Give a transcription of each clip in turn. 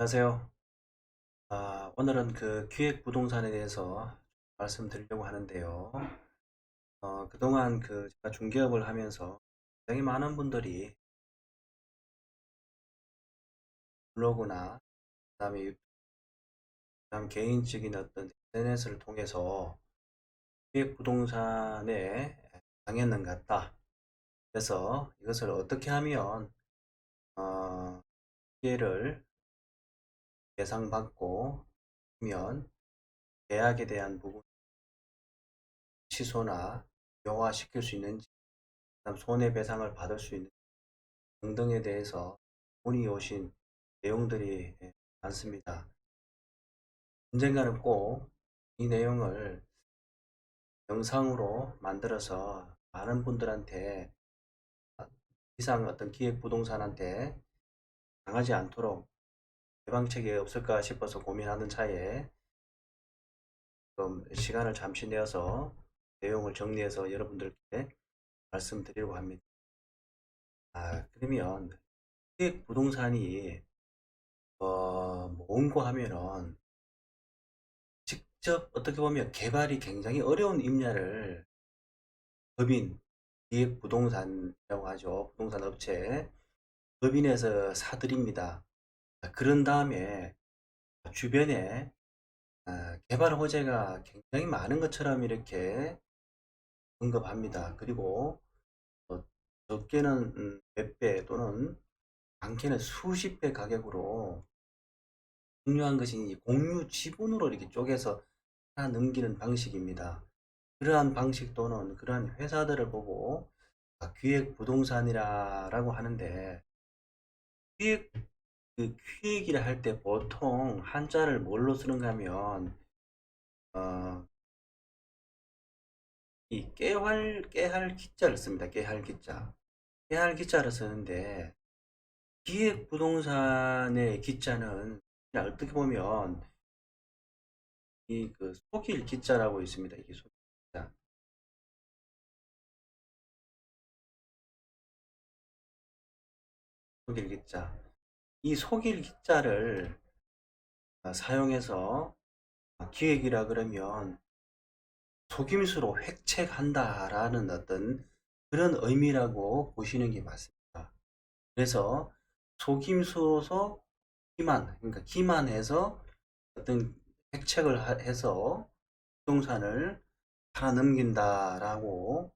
안녕하세요. 오늘은 그 기획 부동산에 대해서 말씀드리려고 하는데요. 그동안 제가 중개업을 하면서 굉장히 많은 분들이 블로그나 그다음에 그다음 개인적인 어떤 SNS를 통해서 기획 부동산에 당했는 것 같다. 그래서 이것을 어떻게 하면 어, 피해를 예상받고 하면 계약에 대한 부분 취소나 용화시킬 수 있는지, 그다음 손해배상을 받을 수 있는지 등등에 대해서 문의 오신 내용들이 많습니다. 언젠가는 꼭 이 내용을 영상으로 만들어서 많은 분들한테 이상 어떤 기획 부동산한테 당하지 않도록 예방책이 없을까 싶어서 고민하는 차에 좀 시간을 잠시 내어서 내용을 정리해서 여러분들께 말씀드리려고 합니다. 그러면 기획 부동산이 뭔고 하면은 직접 어떻게 보면 개발이 굉장히 어려운 임야를 법인, 기획부동산이라고 하죠. 부동산 업체. 법인에서 사들입니다. 그런 다음에 주변에 개발 호재가 굉장히 많은 것처럼 이렇게 언급합니다. 그리고 어, 적게는 몇 배 또는 많게는 수십 배 가격으로 중요한 것이 이 공유 지분으로 이렇게 쪼개서 하나 넘기는 방식입니다. 그러한 방식 또는 그러한 회사들을 보고 기획 부동산이라고 하는데, 기획 기획이라 할 때 보통 한자를 뭘로 쓰는가 하면 어, 이 깨할 기자를 씁니다. 깨할 기자. 깨할 기자를 쓰는데 기획 부동산의 기자는 그냥 어떻게 보면 이 속일 기자라고 있습니다. 이게 속일 기자. 속일 기자. 이 속일 기자를 사용해서 기획이라 그러면 속임수로 획책한다라는 어떤 그런 의미라고 보시는 게 맞습니다. 그래서 속임수소 그러니까 기만해서 어떤 획책을 해서 부동산을 팔아넘긴다라고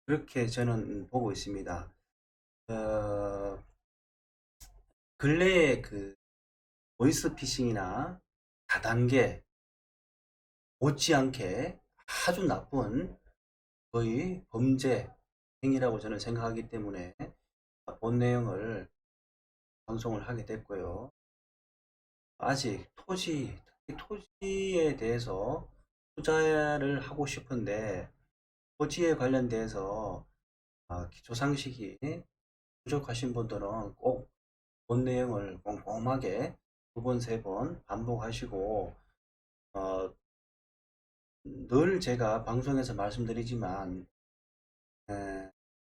그렇게 저는 보고 있습니다. 어, 근래에 보이스피싱이나 다단계 못지않게 아주 나쁜 거의 범죄 행위라고 저는 생각하기 때문에 본 내용을 방송을 하게 됐고요. 아직 특히 토지에 대해서 투자를 하고 싶은데 토지에 관련돼서 기초 상식이 부족하신 분들은 꼭 본 내용을 꼼꼼하게 두 번, 세 번 반복하시고, 어, 늘 제가 방송에서 말씀드리지만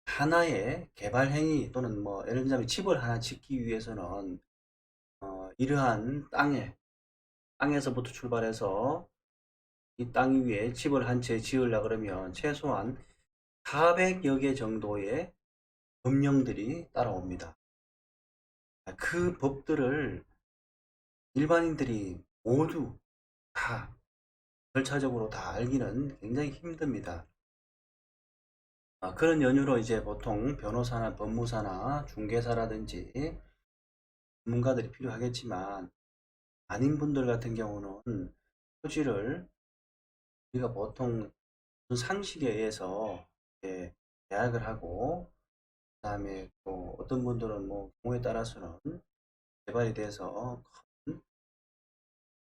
하나의 개발 행위 또는 뭐 예를 들자면 집을 하나 짓기 위해서는 이러한 땅에서부터 출발해서 이 땅 위에 집을 한 채 지으려 그러면 최소한 400여 개 정도의 법령들이 따라옵니다. 그 법들을 일반인들이 모두 다 절차적으로 다 알기는 굉장히 힘듭니다. 그런 연유로 이제 보통 변호사나 법무사나 중개사라든지 전문가들이 필요하겠지만, 아닌 분들 같은 경우는 토지를 우리가 보통 상식에 의해서 이렇게 계약을 하고, 그다음에 또 어떤 분들은 뭐 경우에 따라서는 개발이 돼서 큰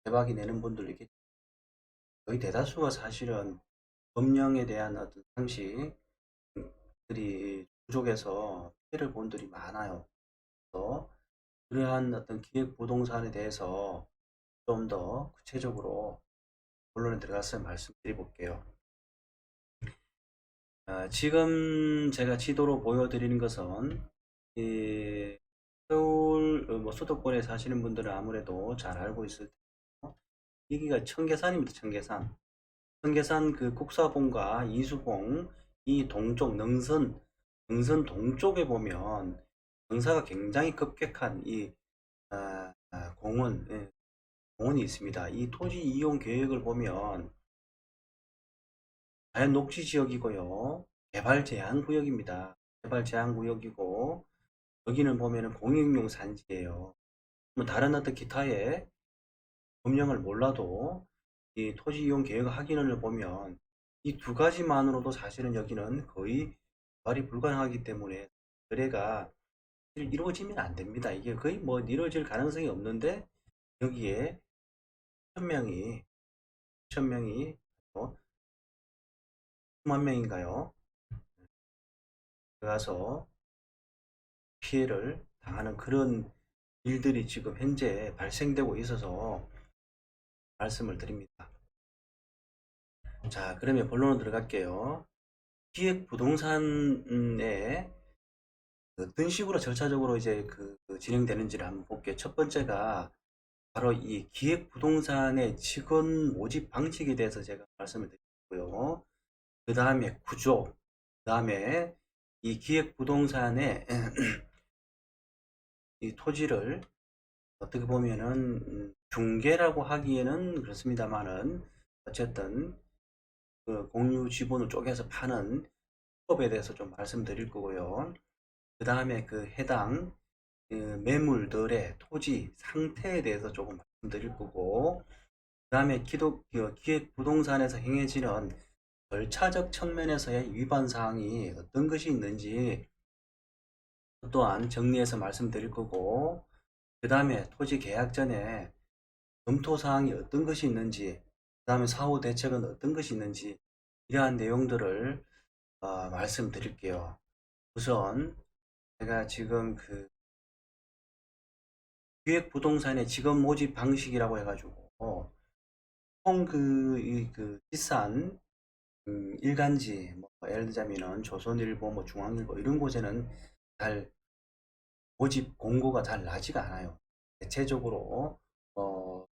대박이 내는 분들이 있겠죠. 거의 대다수가 사실은 법령에 대한 어떤 상식들이 부족해서 피해를 본 분들이 많아요. 그래서 그러한 어떤 기획 부동산에 대해서 좀 더 구체적으로 본론에 들어가서 말씀드려 볼게요. 지금 제가 지도로 보여드리는 것은 이 서울 뭐 수도권에 사시는 분들은 아무래도 잘 알고 있을 테고, 여기가 청계산입니다. 청계산. 청계산 그 국사봉과 이수봉 이 동쪽 능선 동쪽에 보면 경사가 굉장히 급격한 이 공원, 공원이 있습니다. 이 토지 이용 계획을 보면 자연 녹지 지역이고요. 개발 제한 구역입니다. 개발 제한 구역이고, 여기는 보면은 공익용 산지예요. 뭐 다른 어떤 기타의 법령을 몰라도 이 토지 이용 계획 확인을 보면 이 두 가지만으로도 사실은 여기는 거의 개발이 불가능하기 때문에 거래가 이루어지면 안 됩니다. 이게 거의 뭐 이루어질 가능성이 없는데, 여기에 1,000명이 1,000명이 10만 명인가요? 들어가서 피해를 당하는 그런 일들이 지금 현재 발생되고 있어서 말씀을 드립니다. 자, 그러면 본론으로 들어갈게요. 기획부동산에 어떤 식으로 절차적으로 이제 진행되는지를 한번 볼게요. 첫 번째가 바로 이 기획부동산의 직원 모집 방식에 대해서 제가 말씀을 드리고요. 그 다음에 구조, 그 다음에 이 기획부동산의 이 토지를 어떻게 보면은 중개라고 하기에는 그렇습니다만은, 어쨌든 그 공유 지분을 쪼개서 파는 법에 대해서 좀 말씀드릴 거고요. 그 다음에 그 해당 매물들의 토지 상태에 대해서 조금 말씀드릴 거고, 그 다음에 기획부동산에서 행해지는 절차적 측면에서의 위반 사항이 어떤 것이 있는지 또한 정리해서 말씀드릴 거고, 그 다음에 토지 계약 전에 검토 사항이 어떤 것이 있는지, 그 다음에 사후 대책은 어떤 것이 있는지, 이러한 내용들을 말씀드릴게요. 우선 제가 지금 기획부동산의 직업 모집 방식이라고 해가지고 총 비싼 일간지, 뭐 예를 들자면은 조선일보, 뭐 중앙일보 이런 곳에는 잘 모집 공고가 잘 나지가 않아요. 대체적으로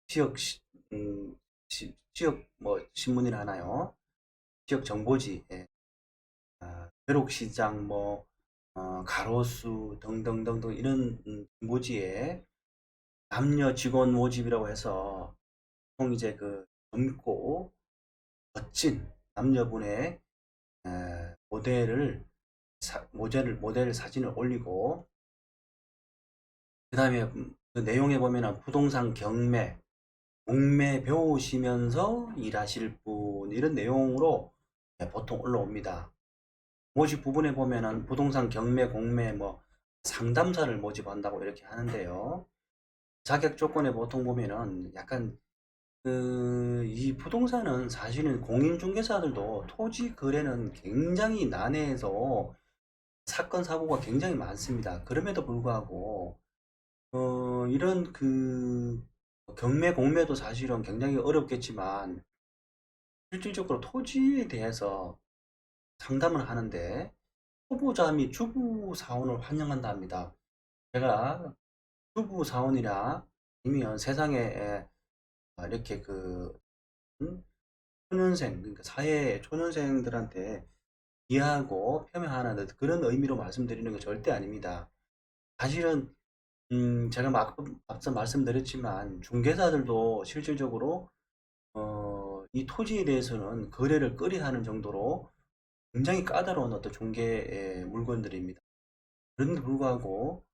지역 뭐 신문이나 하나요? 지역 정보지, 벼룩시장, 뭐 가로수 등등등등 이런 정보지에 남녀 직원 모집이라고 해서 보통 이제 젊고 멋진 남녀분의 모델 사진을 올리고, 그 다음에 그 내용에 보면은 부동산 경매, 공매 배우시면서 일하실 분 이런 내용으로 보통 올라옵니다. 모집 부분에 보면은 부동산 경매, 공매 뭐 상담사를 모집한다고 이렇게 하는데요. 자격 조건에 보통 보면은 약간 이 부동산은 사실은 공인중개사들도 토지 거래는 굉장히 난해해서 사건 사고가 굉장히 많습니다. 그럼에도 불구하고 이런 경매 공매도 사실은 굉장히 어렵겠지만 실질적으로 토지에 대해서 상담을 하는데 초보자 및 주부 사원을 환영한다 합니다. 제가 주부 사원이나 아니면 세상에 이렇게 초년생, 그러니까 사회 초년생들한테 이해하고 표명하는 그런 의미로 말씀드리는 거 절대 아닙니다. 사실은 제가 앞서 말씀드렸지만 중개사들도 실질적으로 이 토지에 대해서는 거래를 꺼려하는 정도로 굉장히 까다로운 어떤 중개 물건들입니다. 그런데 불구하고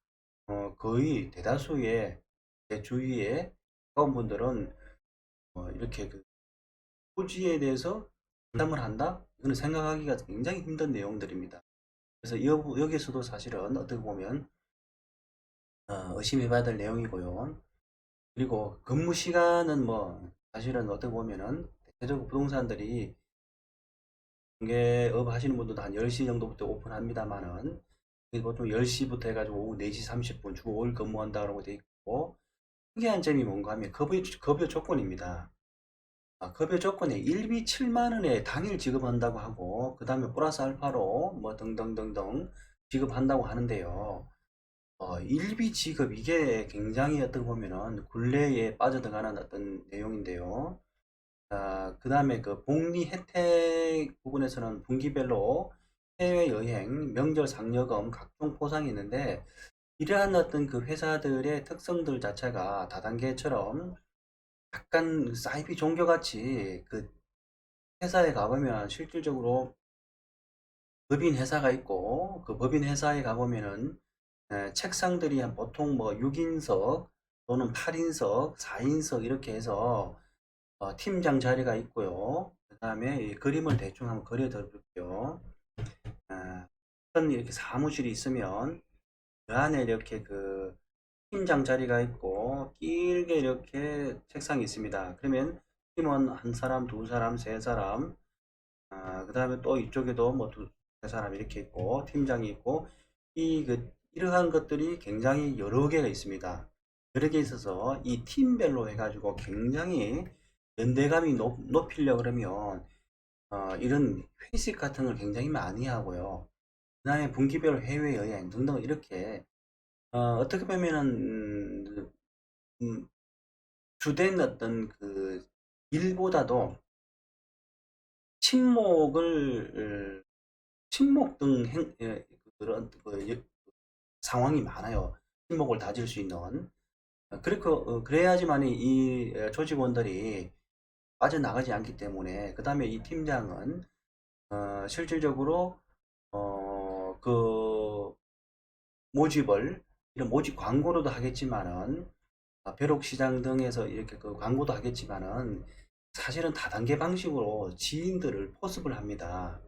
거의 대다수의 제 주위에 가까운 분들은 이렇게 토지에 대해서 상담을 한다? 이거는 생각하기가 굉장히 힘든 내용들입니다. 그래서 여기서도 사실은 어떻게 보면 의심해봐야 될 내용이고요. 그리고 근무 시간은 뭐 사실은 어떻게 보면은 대체적으로 부동산들이 중개업 하시는 분들도 한 10시 정도부터 오픈합니다만은 보통 10시부터 해가지고 오후 4시 30분 주 5일 근무한다고 되어 있고, 특이한 점이 뭔가 하면 급여 조건입니다. 급여 조건에 일비 7만 원에 당일 지급한다고 하고, 그 다음에 플러스 알파로 뭐 등등등등 지급한다고 하는데요. 일비 지급 이게 굉장히 어떻게 보면은 굴레에 빠져들어가는 어떤 내용인데요. 그다음에 그 복리 혜택 부분에서는 분기별로 해외여행, 명절 상여금, 각종 포상이 있는데 이러한 어떤 그 회사들의 특성들 자체가 다단계처럼 약간 사이비 종교같이 그 회사에 가보면 실질적으로 법인 회사가 있고 그 법인 회사에 가보면은 책상들이 한 보통 뭐 6인석 또는 8인석, 4인석 이렇게 해서 팀장 자리가 있고요. 그 다음에 이 그림을 대충 한번 그려드려 볼게요. 어떤 이렇게 사무실이 있으면 그 안에 이렇게 그 팀장 자리가 있고 길게 이렇게 책상이 있습니다. 그러면 팀원 한 사람, 두 사람, 세 사람, 그 다음에 또 이쪽에도 뭐 세 사람 이렇게 있고 팀장이 있고 이러한 것들이 굉장히 여러 개가 있습니다. 여러 개 있어서 이 팀별로 해가지고 굉장히 연대감이 높이려 그러면 이런 회식 같은 걸 굉장히 많이 하고요. 그 다음에 분기별 해외여행 등등 이렇게 어떻게 보면은 주된 어떤 그 일보다도 친목을 친목 등 그런 상황이 많아요. 친목을 다질 수 있는. 그래야지만 이 조직원들이 빠져나가지 않기 때문에 그 다음에 이 팀장은 실질적으로 그 모집을 이런 모집 광고로도 하겠지만은 벼룩시장 등에서 이렇게 그 광고도 하겠지만은 사실은 다단계 방식으로 지인들을 포섭을 합니다.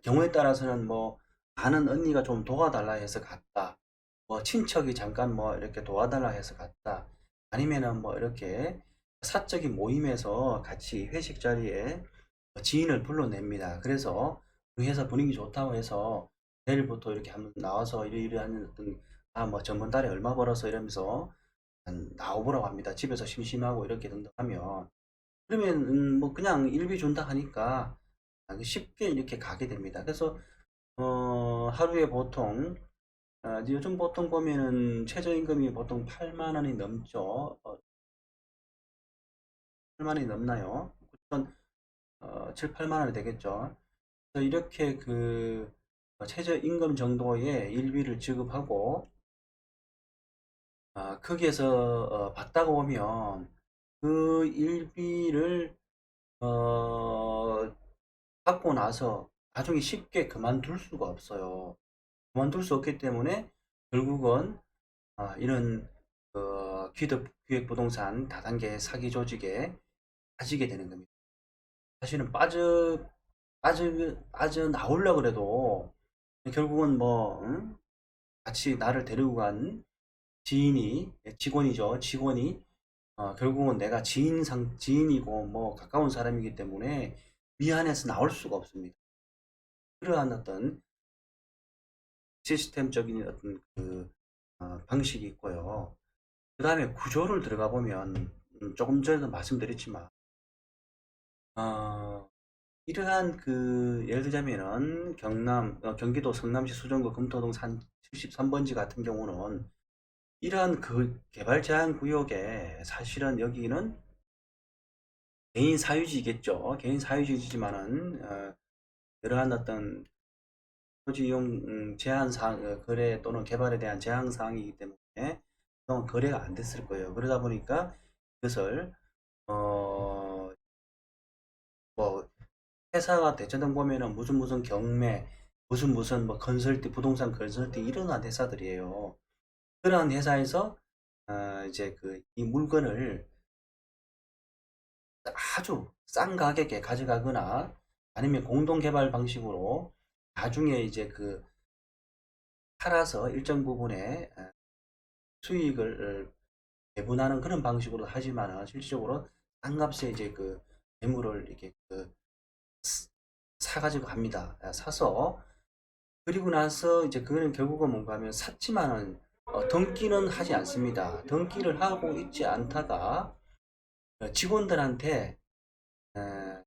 경우에 따라서는 뭐 아는 언니가 좀 도와달라 해서 갔다. 뭐 친척이 잠깐 뭐 이렇게 도와달라 해서 갔다. 아니면은 뭐 이렇게 사적인 모임에서 같이 회식 자리에 지인을 불러냅니다. 그래서 우리 회사 분위기 좋다고 해서 내일부터 이렇게 한번 나와서 이러이러한 어떤 뭐 전번 달에 얼마 벌어서 이러면서 나와보라고 합니다. 집에서 심심하고 이렇게 등등 하면 그러면 뭐 그냥 일비 준다 하니까 쉽게 이렇게 가게 됩니다. 그래서 하루에 보통 요즘 보통 보면은 최저임금이 보통 8만 원이 넘죠. 8만 원이 넘나요? 9천 7, 8만 원이 되겠죠. 그래서 이렇게 그 최저임금 정도의 일비를 지급하고 거기에서 받다가 보면 그 일비를 어, 받고 나서 나중에 쉽게 그만둘 수가 없어요. 그만둘 수 없기 때문에 결국은 이런 기획부동산 다단계 사기 조직에 빠지게 되는 겁니다. 사실은 빠져나오려고 그래도 결국은 뭐 응? 같이 나를 데리고 간 직원이죠. 직원이 결국은 내가 지인이고 뭐 가까운 사람이기 때문에 미안해서 나올 수가 없습니다. 그러한 어떤 시스템적인 어떤 방식이 있고요. 그 다음에 구조를 들어가 보면 조금 전에도 말씀드렸지만 어, 이러한 예를 들자면은 경기도 성남시 수정구 금토동 산 73번지 같은 경우는 이러한 그 개발 제한 구역에 사실은 여기는 개인 사유지겠죠. 개인 사유지지만은 이러한 어떤 토지 이용 제한 사항, 거래 또는 개발에 대한 제한 사항이기 때문에 그동안 거래가 안 됐을 거예요. 그러다 보니까 이것을 어, 뭐 회사가 대체당 보면은 무슨 경매, 무슨 뭐 부동산 컨설팅 이런 회사들이에요. 그러한 회사에서 이제 이 물건을 아주 싼 가격에 가져가거나 아니면 공동 개발 방식으로 나중에 이제 팔아서 일정 부분의 수익을 배분하는 그런 방식으로 하지만은 실질적으로 싼 값에 이제 매물을 이렇게 사가지고 갑니다. 사서 그리고 나서 이제 그거는 결국은 뭔가 하면 샀지만은 등기는 하지 않습니다. 등기를 하고 있지 않다가 직원들한테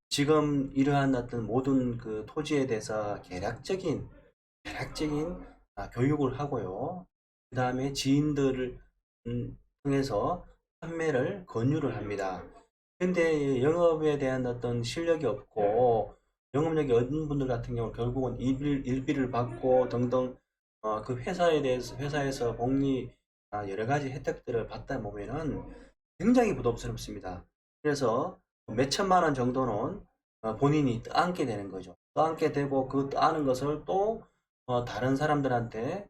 지금 이러한 어떤 모든 그 토지에 대해서 개략적인 교육을 하고요. 그 다음에 지인들을 통해서 판매를 권유를 합니다. 근데 영업에 대한 어떤 실력이 없고 영업력이 없는 분들 같은 경우 결국은 일비를 받고 등등 그 회사에 대해서 회사에서 복리 여러 가지 혜택들을 받다 보면은 굉장히 부담스럽습니다. 그래서 몇 천만 원 정도는 본인이 떠안게 되는 거죠. 떠안게 되고 그 떠안은 것을 또 다른 사람들한테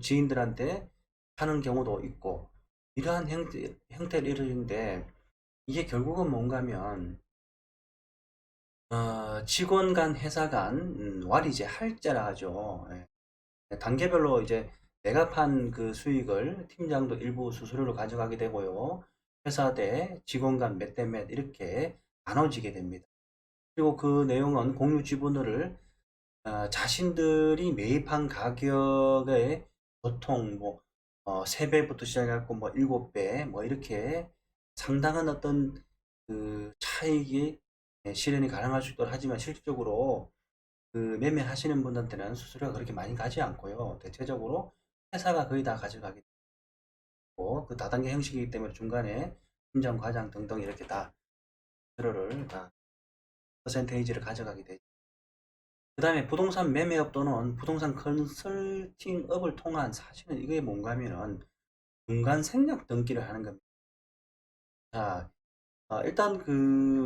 지인들한테 하는 경우도 있고 이러한 형태를 이루는데 이게 결국은 뭔가 하면 직원 간 회사 간 와리제 할자라 하죠. 예. 단계별로 이제 내가 판 그 수익을 팀장도 일부 수수료로 가져가게 되고요. 회사 대 직원 간 몇 대 몇 이렇게 나눠지게 됩니다. 그리고 그 내용은 공유 지분을 자신들이 매입한 가격의 보통 뭐 3배부터 시작해갖고 뭐 7배 뭐 이렇게 상당한 어떤 그 차익이 실현이 가능할 수 있도록 하지만 실질적으로 그 매매하시는 분들한테는 수수료가 그렇게 많이 가지 않고요. 대체적으로 회사가 거의 다 가져가게 되고 그 다단계 형식이기 때문에 중간에 팀장, 과장 등등 이렇게 다 수수료를 다 퍼센테이지를 가져가게 되죠. 그 다음에 부동산 매매업 또는 부동산 컨설팅업을 통한 사실은 이게 뭔가 하면은 중간 생략 등기를 하는 겁니다. 자, 일단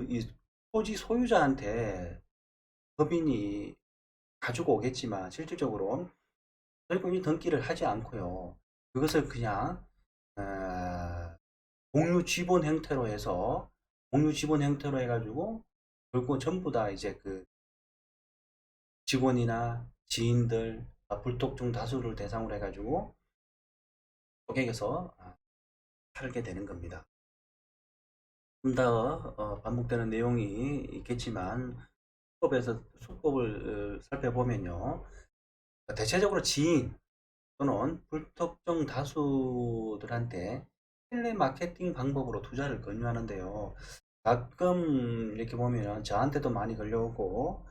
이 토지 소유자한테 법인이 가지고 오겠지만 실질적으로 결국 이 등기를 하지 않고요. 그것을 그냥 공유 지분 형태로 해서 공유 지분 형태로 해가지고 결국 전부 다 이제 그 직원이나 지인들 불특정 다수를 대상으로 해가지고 고객에서 팔게 되는 겁니다. 좀 더 반복되는 내용이 있겠지만 수법을 살펴보면요. 대체적으로 지인 또는 불특정 다수들한테 텔레마케팅 방법으로 투자를 권유하는데요. 가끔 이렇게 보면 저한테도 많이 걸려오고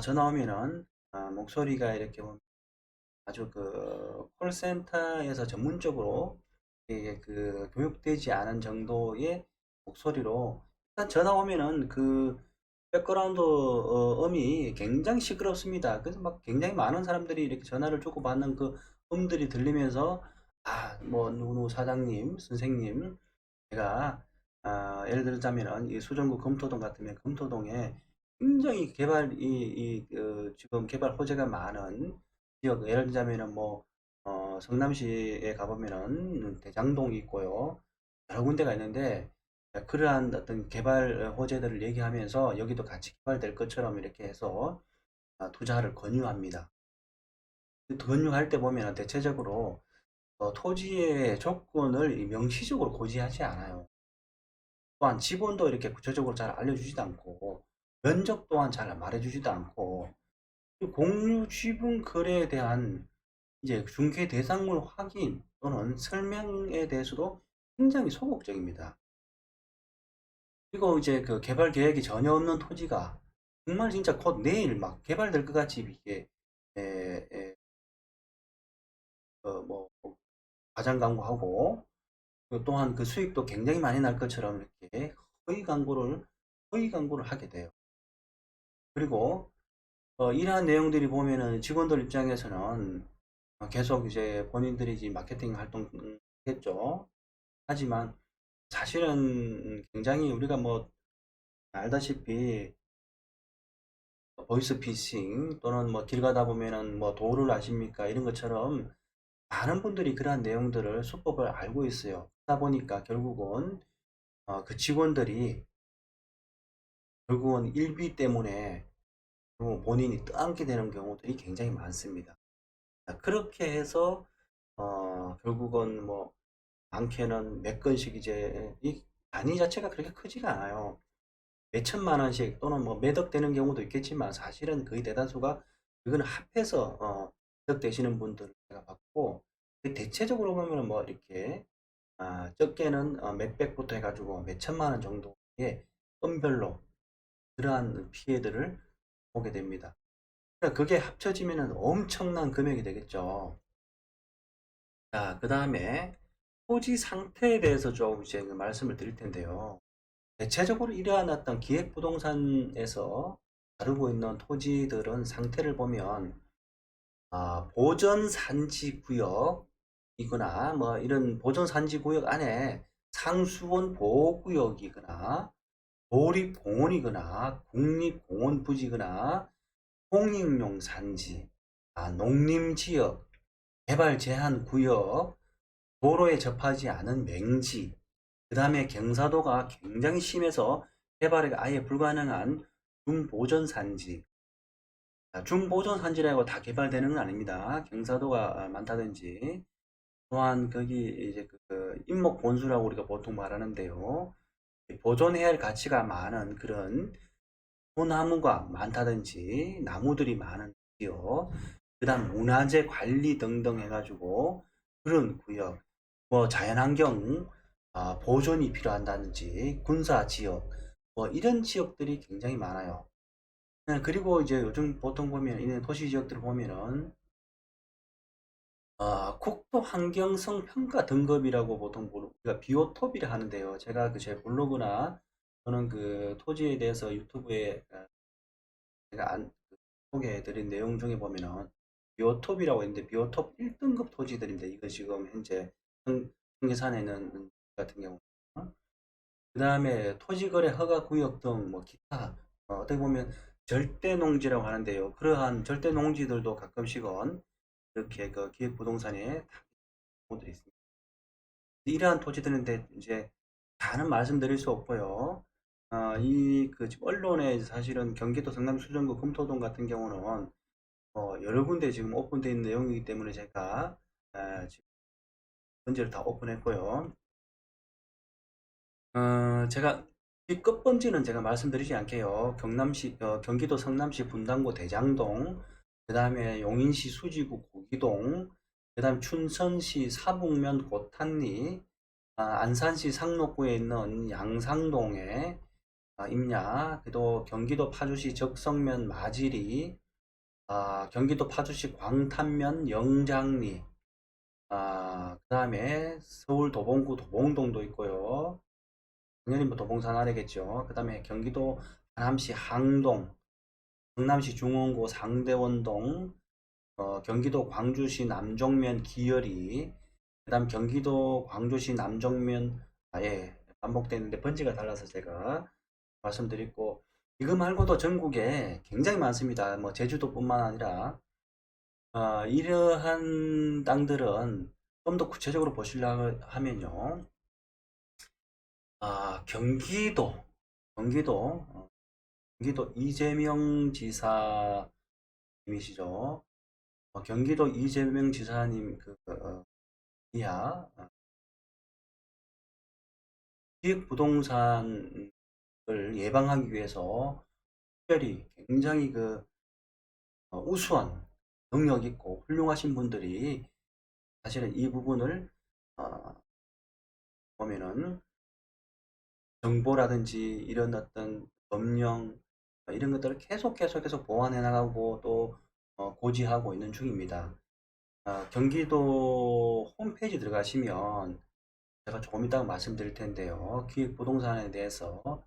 전화 오면은 목소리가 이렇게 보면 아주 그 콜센터에서 전문적으로 이게 그 교육되지 않은 정도의 목소리로 일단 전화 오면은 그 백그라운드 음이 굉장히 시끄럽습니다. 그래서 막 굉장히 많은 사람들이 이렇게 전화를 주고받는 그 음들이 들리면서 뭐 누구 사장님, 선생님 제가 예를 들자면은 이 수정구 금토동 같으면 금토동에 굉장히 지금 개발 호재가 많은 지역 예를 들자면은 뭐 성남시에 가보면은 대장동이 있고요 여러 군데가 있는데 그러한 어떤 개발 호재들을 얘기하면서 여기도 같이 개발될 것처럼 이렇게 해서 투자를 권유합니다. 그 권유할 때 보면 대체적으로 토지의 조건을 명시적으로 고지하지 않아요. 또한 지분도 이렇게 구체적으로 잘 알려주지도 않고 면적 또한 잘 말해주지도 않고 공유 지분 거래에 대한 이제 중개 대상물 확인 또는 설명에 대해서도 굉장히 소극적입니다. 그리고 이제 그 개발 계획이 전혀 없는 토지가 정말 진짜 곧 내일 막 개발될 것 같이 이게 에, 에, 뭐 과장 광고하고 또한 그 수익도 굉장히 많이 날 것처럼 이렇게 허위 광고를 하게 돼요. 그리고 이러한 내용들이 보면은 직원들 입장에서는 계속 이제 본인들이 이제 마케팅 활동했죠. 하지만 사실은 굉장히 우리가 뭐 알다시피 보이스피싱 또는 뭐 길 가다 보면은 뭐 도를 아십니까 이런 것처럼 많은 분들이 그러한 내용들을 수법을 알고 있어요. 그러다 보니까 결국은 그 직원들이 결국은 일비 때문에 본인이 떠안게 되는 경우들이 굉장히 많습니다. 그렇게 해서 결국은 뭐 많게는 몇 건씩 이제 이 단위 자체가 그렇게 크지가 않아요. 몇 천만 원씩 또는 뭐 몇억 되는 경우도 있겠지만 사실은 거의 대다수가 이거는 합해서 득 되시는 분들을 제가 봤고 대체적으로 보면 뭐 이렇게 적게는 몇백부터 해가지고 몇 천만 원 정도의 건별로 그러한 피해들을 보게 됩니다. 그러니까 그게 합쳐지면 엄청난 금액이 되겠죠. 자, 그 다음에 토지 상태에 대해서 좀 이제 그 말씀을 드릴 텐데요. 대체적으로 이러한 어떤 기획부동산에서 다루고 있는 토지들은 상태를 보면 보전 산지 구역이거나 뭐 이런 보전 산지 구역 안에 상수원 보호구역이거나 도립공원이거나 국립공원 부지거나 공익용 산지, 농림지역, 개발 제한 구역, 도로에 접하지 않은 맹지, 그 다음에 경사도가 굉장히 심해서 개발이 아예 불가능한 중보전산지. 중보전산지라고 다 개발되는 건 아닙니다. 경사도가 많다든지, 또한 거기 이제 그 인목본수라고 우리가 보통 말하는데요. 보존해야 할 가치가 많은 그런 소나무가 많다든지, 나무들이 많은 지역, 그 다음 문화재 관리 등등 해가지고 그런 구역, 뭐 자연환경 보존이 필요한다든지 군사 지역, 뭐 이런 지역들이 굉장히 많아요. 네, 그리고 이제 요즘 보통 보면 이런 도시 지역들을 보면은 국토 환경성 평가 등급이라고 보통 우리가 비오톱이라 하는데요. 제가 그 제 블로그나 저는 그 토지에 대해서 유튜브에 제가 소개해드린 내용 중에 보면은 비오톱이라고 있는데 비오톱 1등급 토지들인데 이거 지금 현재 청계산에 있는 같은 경우 그 다음에 토지거래 허가구역 등 뭐 기타 어떻게 보면 절대농지라고 하는데요. 그러한 절대농지들도 가끔씩은 이렇게 그 기획부동산에 경우들이 있습니다. 이러한 토지들인데 이제 다는 말씀드릴 수 없고요. 이그 지금 언론에 사실은 경기도 성남 수정구 금토동 같은 경우는 여러 군데 지금 오픈되어 있는 내용이기 때문에 제가 지금 번지를 다 오픈했고요. 제가 이 끝번지는 제가 말씀드리지 않게요. 경기도 성남시 분당구 대장동, 그 다음에 용인시 수지구 고기동, 그 다음 춘천시 사북면 고탄리, 안산시 상록구에 있는 양상동에 임야, 그리고 경기도 파주시 적성면 마지리, 경기도 파주시 광탄면 영장리, 그 다음에 서울 도봉구 도봉동도 있고요. 당연히 뭐 도봉산 아래겠죠. 그 다음에 경기도 하남시 항동, 성남시 중원구 상대원동, 경기도 광주시 남정면 기열이, 그 다음 경기도 광주시 남정면, 예, 반복되는데 번지가 달라서 제가 말씀드리고, 이거 말고도 전국에 굉장히 많습니다. 뭐 제주도뿐만 아니라, 이러한 땅들은 좀 더 구체적으로 보시려고 하면요. 경기도, 경기도 이재명 지사님이시죠. 경기도 이재명 지사님 이하 기획부동산을 예방하기 위해서 특별히 굉장히 우수한 능력 있고 훌륭하신 분들이 사실은 이 부분을 어, 보면은 정보라든지 이런 어떤 법령 이런 것들을 계속 보완해 나가고 또 고지하고 있는 중입니다. 경기도 홈페이지 들어가시면 제가 조금 이따가 말씀드릴 텐데요. 기획부동산에 대해서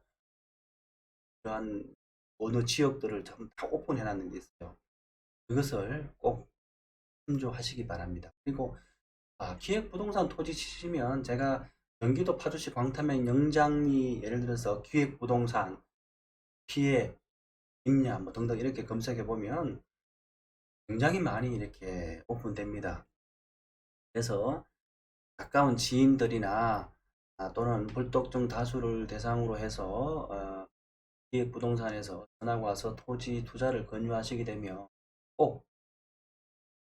그러한 어느 지역들을 전부 다 오픈해 놨는 게 있어요. 그것을 꼭 참조하시기 바랍니다. 그리고 기획부동산 토지 치시면 제가 경기도 파주시 광탄면 영장리 예를 들어서 기획부동산 피해 임야 뭐 등등 이렇게 검색해 보면 굉장히 많이 이렇게 오픈됩니다. 그래서 가까운 지인들이나 또는 불특정 다수를 대상으로 해서 기획부동산에서 전화가 와서 토지 투자를 권유하시게 되면 꼭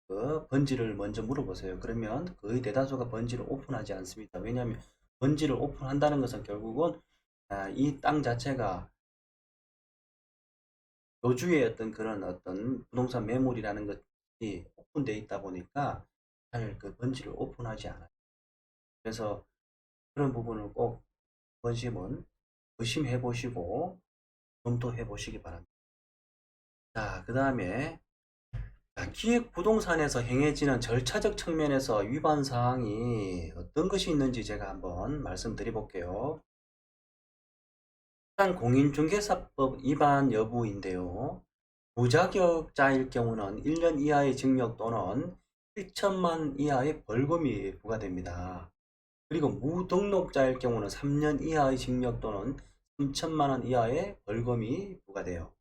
그 번지를 먼저 물어보세요. 그러면 거의 대다수가 번지를 오픈하지 않습니다. 왜냐하면 번지를 오픈한다는 것은 결국은 이 땅 자체가 요주의 어떤 그런 어떤 부동산 매물이라는 것이 오픈되어 있다 보니까 잘 그 번지를 오픈하지 않아요. 그래서 그런 부분을 꼭 번심은 의심해 보시고 검토해 보시기 바랍니다. 자, 그 다음에 자, 기획부동산에서 행해지는 절차적 측면에서 위반 사항이 어떤 것이 있는지 제가 한번 말씀드려 볼게요. 일단 공인중개사법 위반 여부인데요. 무자격자일 경우는 1년 이하의 징역 또는 1천만 이하의 벌금이 부과됩니다. 그리고 무등록자일 경우는 3년 이하의 징역 또는 3천만 원 이하의 벌금이 부과돼요.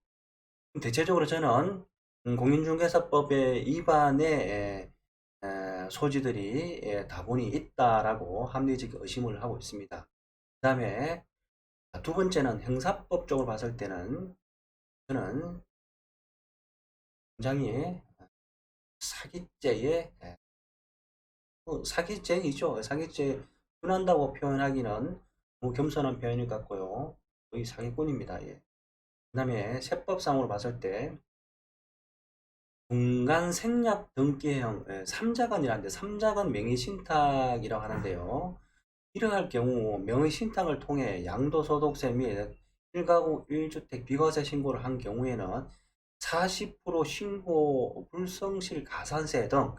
대체적으로 저는 공인중개사법의 위반의 소지들이 다분히 있다라고 합리적 의심을 하고 있습니다. 그 다음에 두 번째는 형사법적으로 봤을 때는 저는 굉장히 사기죄의 사기죄이죠. 사기죄에 준한다고 표현하기는 너무 겸손한 표현일 것 같고요. 거의 사기꾼입니다. 예. 그 다음에 세법상으로 봤을 때 중간 생략 등기형 3자간이라는데 3자간 명의신탁이라고 하는데요. 이러할 경우 명의신탁을 통해 양도소득세 및 1가구 1주택 비과세 신고를 한 경우에는 40% 신고 불성실 가산세 등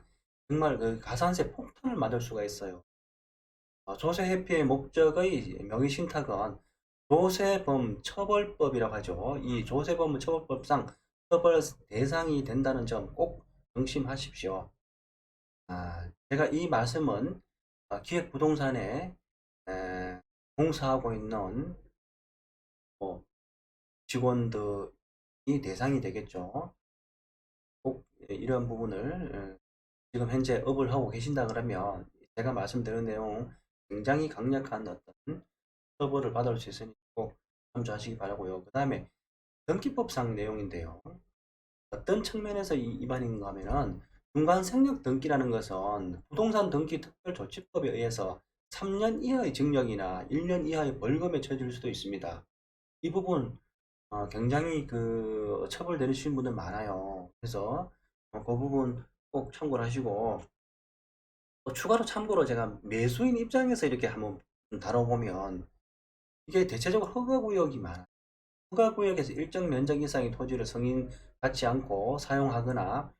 정말 그 가산세 폭탄을 맞을 수가 있어요. 조세 회피의 목적의 명의신탁은 조세범 처벌법이라고 하죠. 이 조세범 처벌법상 처벌 대상이 된다는 점 꼭 명심하십시오. 제가 이 말씀은 기획부동산에 공사하고 있는 뭐 직원들이 대상이 되겠죠. 꼭 이런 부분을 지금 현재 업을 하고 계신다 그러면 제가 말씀드린 내용 굉장히 강력한 어떤 처벌을 받을 수 있으니 꼭 참조하시기 바라고요. 그 다음에 등기법상 내용인데요. 어떤 측면에서 이 위반인가 하면은 중간 생략 등기라는 것은 부동산 등기 특별조치법에 의해서 3년 이하의 징역이나 1년 이하의 벌금에 처해질 수도 있습니다. 이 부분 굉장히 그 처벌 내리시는 분들 많아요. 그래서 그 부분 꼭 참고를 하시고 또 추가로 참고로 제가 매수인 입장에서 이렇게 한번 다뤄보면 이게 대체적으로 허가구역이 많아요. 허가구역에서 일정 면적 이상의 토지를 승인 받지 않고 사용하거나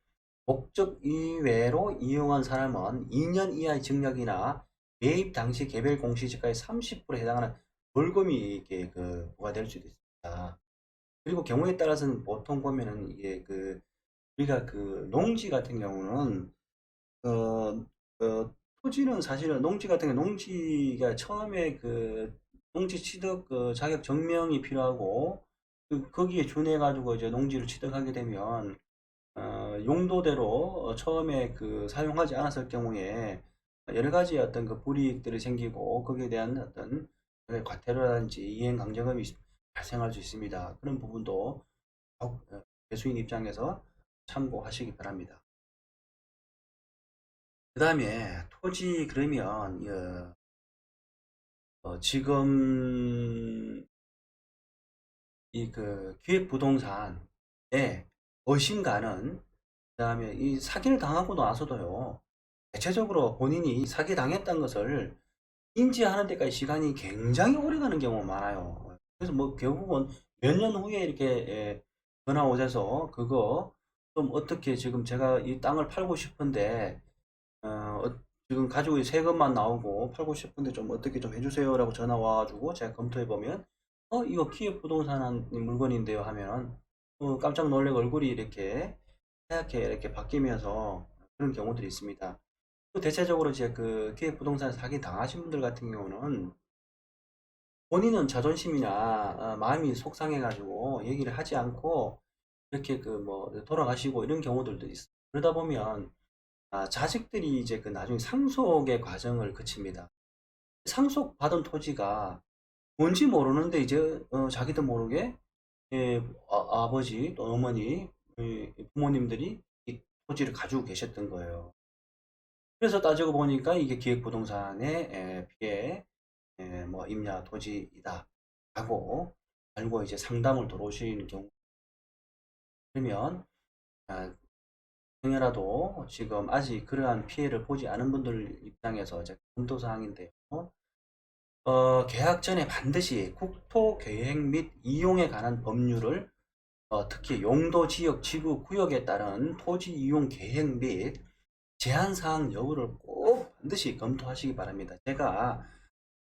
목적 이외로 이용한 사람은 2년 이하의 징역이나 매입 당시 개별 공시지가의 30%에 해당하는 벌금이 이게 그 부과될 수도 있습니다. 그리고 경우에 따라서는 보통 보면은 이게 그 우리가 그 농지 같은 경우는 어, 토지는 사실은 농지 같은 경우 농지가 처음에 그 농지 취득 그 자격 증명이 필요하고 거기에 준해 가지고 이제 농지를 취득하게 되면 용도대로 처음에 그 사용하지 않았을 경우에 여러 가지 어떤 그 불이익들이 생기고 거기에 대한 어떤 과태료라든지 이행 강제금이 발생할 수 있습니다. 그런 부분도 꼭 배수인 입장에서 참고하시기 바랍니다. 그 다음에 토지 그러면 지금 이 그 기획부동산에 의심가는 그다음에 이 사기를 당하고 나서도요. 대체적으로 본인이 사기 당했다는 것을 인지하는 데까지 시간이 굉장히 오래 가는 경우가 많아요. 그래서 뭐 결국은 몇 년 후에 이렇게 전화 오셔서 그거 좀 어떻게 지금 제가 이 땅을 팔고 싶은데 지금 가지고 세금만 나오고 팔고 싶은데 좀 어떻게 좀 해주세요라고 전화 와가지고 제가 검토해 보면 이거 기업 부동산 물건인데요 하면 깜짝 놀래고 얼굴이 이렇게 하얗게 이렇게 바뀌면서 그런 경우들이 있습니다. 또 대체적으로 이제 그 기업 부동산 사기 당하신 분들 같은 경우는 본인은 자존심이나 마음이 속상해가지고 얘기를 하지 않고 이렇게 그 뭐 돌아가시고 이런 경우들도 있어요. 그러다 보면 자식들이 이제 그 나중에 상속의 과정을 거칩니다. 상속받은 토지가 뭔지 모르는데 이제 자기도 모르게 아버지 또 어머니 부모님들이 이 토지를 가지고 계셨던 거예요. 그래서 따지고 보니까 이게 기획부동산의 피해 뭐 임야 토지이다 라고 알고 이제 상담을 들어오시는 경우 그러면 아, 행여라도 지금 아직 그러한 피해를 보지 않은 분들 입장에서 이제 검토 사항인데요. 계약 전에 반드시 국토 계획 및 이용에 관한 법률을 특히 용도 지역, 지구, 구역에 따른 토지 이용 계획 및 제한 사항 여부를 꼭 반드시 검토하시기 바랍니다. 제가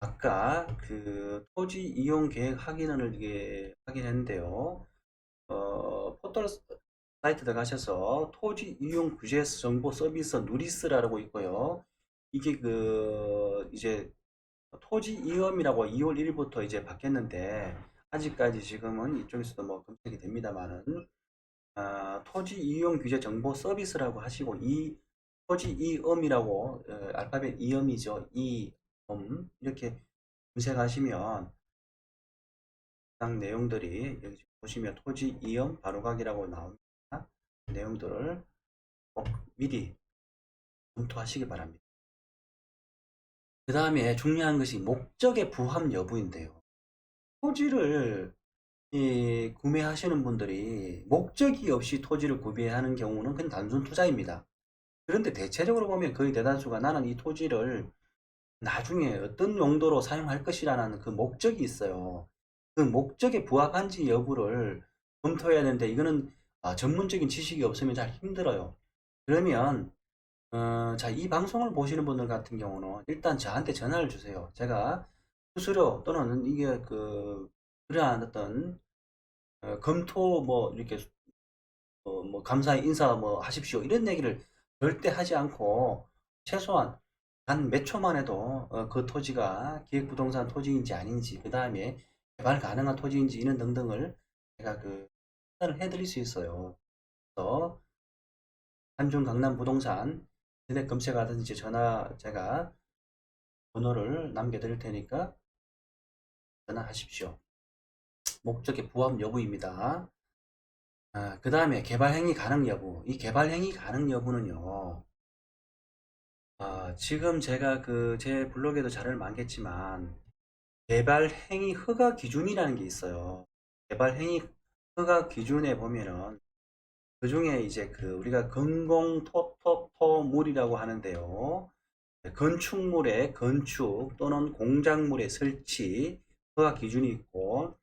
아까 그 토지 이용 계획 확인을 이게 확인했는데요. 포털 사이트 들어가셔서 토지 이용 규제 정보 서비스 누리스라고 있고요. 이게 그 이제 토지 이음이라고 2월 1일부터 이제 바뀌었는데 아직까지 지금은 이쪽에서도 뭐 검색이 됩니다만은 토지 이용 규제 정보 서비스라고 하시고 이 토지 이음이라고 알파벳 이음이죠. 이음 이렇게 검색하시면 해당 내용들이 여기 보시면 토지 이음 바로가기라고 나옵니다. 내용들을 꼭 미리 검토하시기 바랍니다. 그 다음에 중요한 것이 목적의 부합 여부인데요. 토지를 구매하시는 분들이 목적이 없이 토지를 구매하는 경우는 그냥 단순 투자입니다. 그런데 대체적으로 보면 거의 대다수가 나는 이 토지를 나중에 어떤 용도로 사용할 것이라는 그 목적이 있어요. 그 목적에 부합한지 여부를 검토해야 되는데 이거는 전문적인 지식이 없으면 잘 힘들어요. 그러면 자, 이 방송을 보시는 분들 같은 경우는 일단 저한테 전화를 주세요. 제가 수수료 또는 이게 그러한 어떤 검토 뭐 이렇게 뭐 감사의 인사 뭐 하십시오 이런 얘기를 절대 하지 않고 최소한 한 몇 초만 해도 그 토지가 기획부동산 토지인지 아닌지 그 다음에 개발 가능한 토지인지 이런 등등을 제가 판단을 해드릴 수 있어요. 그래서 한중 강남 부동산 인터넷 검색하든지 전화 제가 번호를 남겨드릴 테니까 전화하십시오. 목적의 부합 여부입니다. 그 다음에 개발행위 가능 여부. 이 개발행위 가능 여부는요. 지금 제가 제 블로그에도 자료를 많겠지만 개발행위 허가 기준이라는 게 있어요. 개발행위 허가 기준에 보면은 그 중에 이제 우리가 건공토토토물이라고 하는데요. 건축물의 건축 또는 공작물의 설치 허가 기준이 있고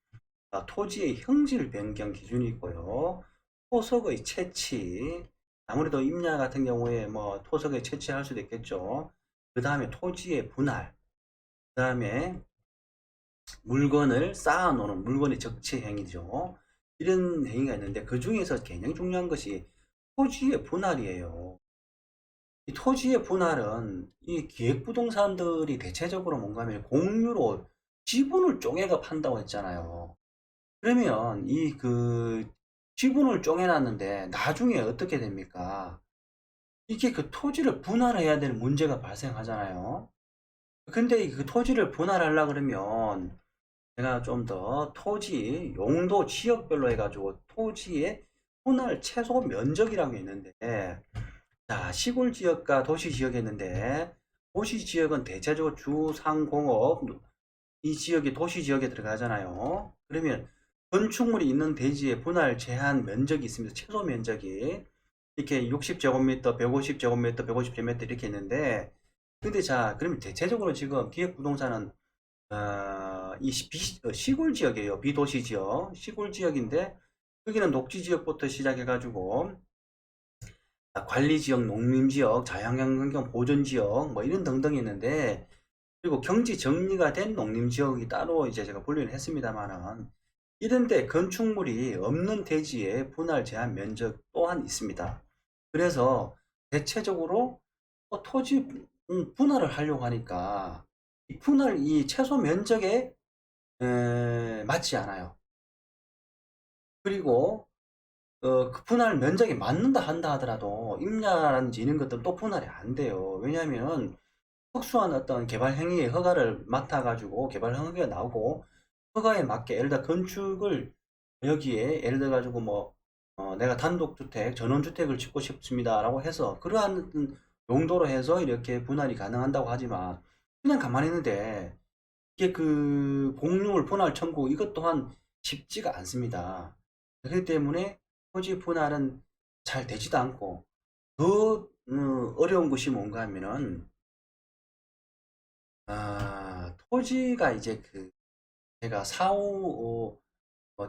토지의 형질 변경 기준이 있고요. 토석의 채취, 아무래도 임야 같은 경우에 뭐 토석에 채취할 수도 있겠죠. 그 다음에 토지의 분할, 그 다음에 물건을 쌓아 놓는 물건의 적재 행위죠. 이런 행위가 있는데 그 중에서 굉장히 중요한 것이 토지의 분할이에요. 이 토지의 분할은 이 기획부동산들이 대체적으로 뭔가 하면 공유로 지분을 쪼개가 판다고 했잖아요. 그러면 지분을 쪼개놨는데 나중에 어떻게 됩니까? 이게 그 토지를 분할해야 될 문제가 발생하잖아요. 근데 그 토지를 분할하려 그러면 제가 좀 더 토지 용도 지역별로 해가지고 토지의 분할 최소 면적이라고 있는데 자 시골 지역과 도시 지역이 있는데 도시 지역은 대체적으로 주상공업 이 지역이 도시 지역에 들어가잖아요. 그러면 건축물이 있는 대지의 분할 제한 면적이 있습니다. 최소 면적이 이렇게 60제곱미터, 150제곱미터, 150제곱미터 이렇게 있는데 근데 자 그러면 대체적으로 지금 기획부동산은 시골 지역이에요. 비도시 지역 시골 지역인데 여기는 녹지 지역부터 시작해 가지고 관리 지역, 농림 지역, 자연환경 환경 보존 지역 뭐 이런 등등이 있는데 그리고 경지 정리가 된 농림 지역이 따로 이제 제가 분류를 했습니다만은 이런데 건축물이 없는 대지의 분할 제한 면적 또한 있습니다. 그래서 대체적으로 토지 분할을 하려고 하니까 이 분할 이 최소 면적에 맞지 않아요. 그리고 그 분할 면적에 맞는다 한다 하더라도 임야라든지 이런 것들은 또 분할이 안 돼요. 왜냐하면 특수한 어떤 개발 행위의 허가를 맡아가지고 개발 허가가 나오고 허가에 맞게 예를 들어 건축을 여기에 예를 들어 가지고 뭐 내가 단독주택 전원주택을 짓고 싶습니다라고 해서 그러한 용도로 해서 이렇게 분할이 가능한다고 하지만 그냥 가만히 있는데 이게 공유물 분할 청구 이것 또한 쉽지가 않습니다. 그렇기 때문에 토지 분할은 잘 되지도 않고 더 어려운 것이 뭔가 하면은 토지가 이제 제가 사후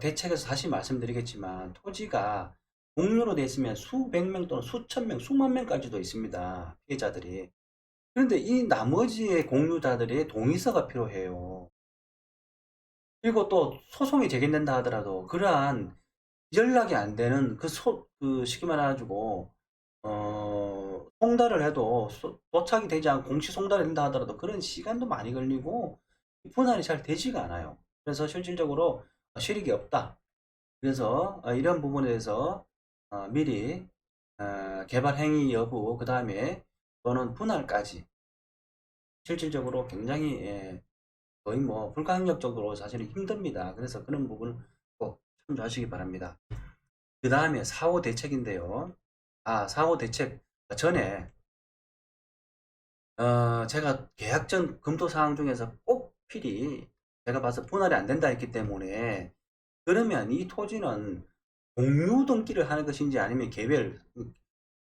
대책에서 다시 말씀드리겠지만 토지가 공유로 돼 있으면 수백 명 또는 수천 명, 수만 명까지도 있습니다. 피해자들이. 그런데 이 나머지의 공유자들의 동의서가 필요해요. 그리고 또 소송이 제기된다 하더라도 그러한 연락이 안 되는 그 쉽게 말해가지고 송달을 해도 도착이 되지 않고 공시 송달이 된다 하더라도 그런 시간도 많이 걸리고 분할이 잘 되지가 않아요. 그래서 실질적으로 실익이 없다. 그래서 이런 부분에 대해서 미리 개발 행위 여부, 그 다음에 또는 분할까지 실질적으로 굉장히 거의 뭐 불가항력적으로 사실은 힘듭니다. 그래서 그런 부분을 꼭 참조하시기 바랍니다. 그 다음에 사후 대책인데요. 사후 대책 전에 제가 계약 전 검토 사항 중에서 꼭 필히 제가 봐서 분할이 안 된다 했기 때문에 그러면 이 토지는 공유 등기를 하는 것인지 아니면 개별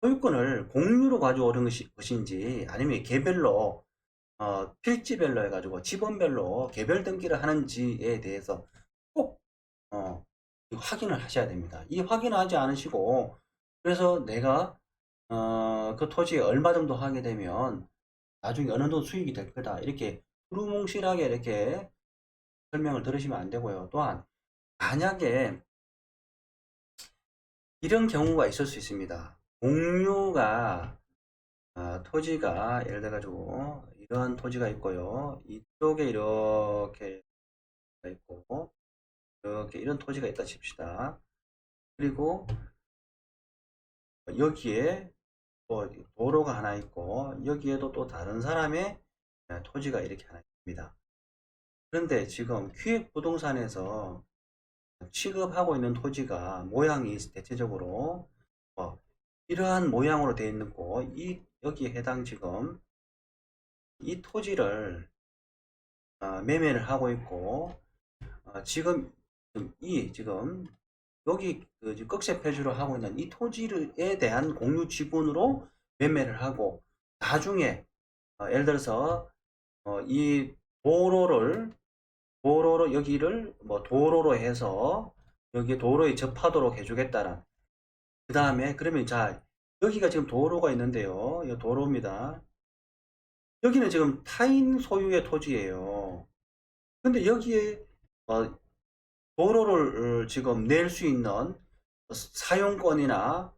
소유권을 공유로 가져오는 것인지 아니면 개별로 필지별로 해가지고 지번별로 개별 등기를 하는지에 대해서 꼭 확인을 하셔야 됩니다. 이 확인을 하지 않으시고 그래서 내가 그 토지에 얼마 정도 하게 되면 나중에 어느 정도 수익이 될 거다 이렇게 두루뭉실하게 이렇게 설명을 들으시면 안 되고요. 또한 만약에 이런 경우가 있을 수 있습니다. 공유가 토지가 예를 들어 가지고 이런 토지가 있고요. 이쪽에 이렇게 있고 이렇게 이런 토지가 있다 칩시다. 그리고 여기에 또 도로가 하나 있고 여기에도 또 다른 사람의 토지가 이렇게 하나 있습니다. 그런데 지금 기획부동산에서 취급하고 있는 토지가 모양이 대체적으로 이러한 모양으로 되어 있고 여기에 해당 지금 이 토지를 매매를 하고 있고 지금 지금 여기 그 꺽쇠 폐주로 하고 있는 이 토지에 대한 공유 지분으로 매매를 하고 나중에 예를 들어서 이 도로로 여기를 뭐 도로로 해서 여기 도로에 접하도록 해주겠다는 그 다음에 그러면 자 여기가 지금 도로가 있는데요. 이 도로입니다. 여기는 지금 타인 소유의 토지예요. 근데 여기에 도로를 지금 낼 수 있는 사용권이나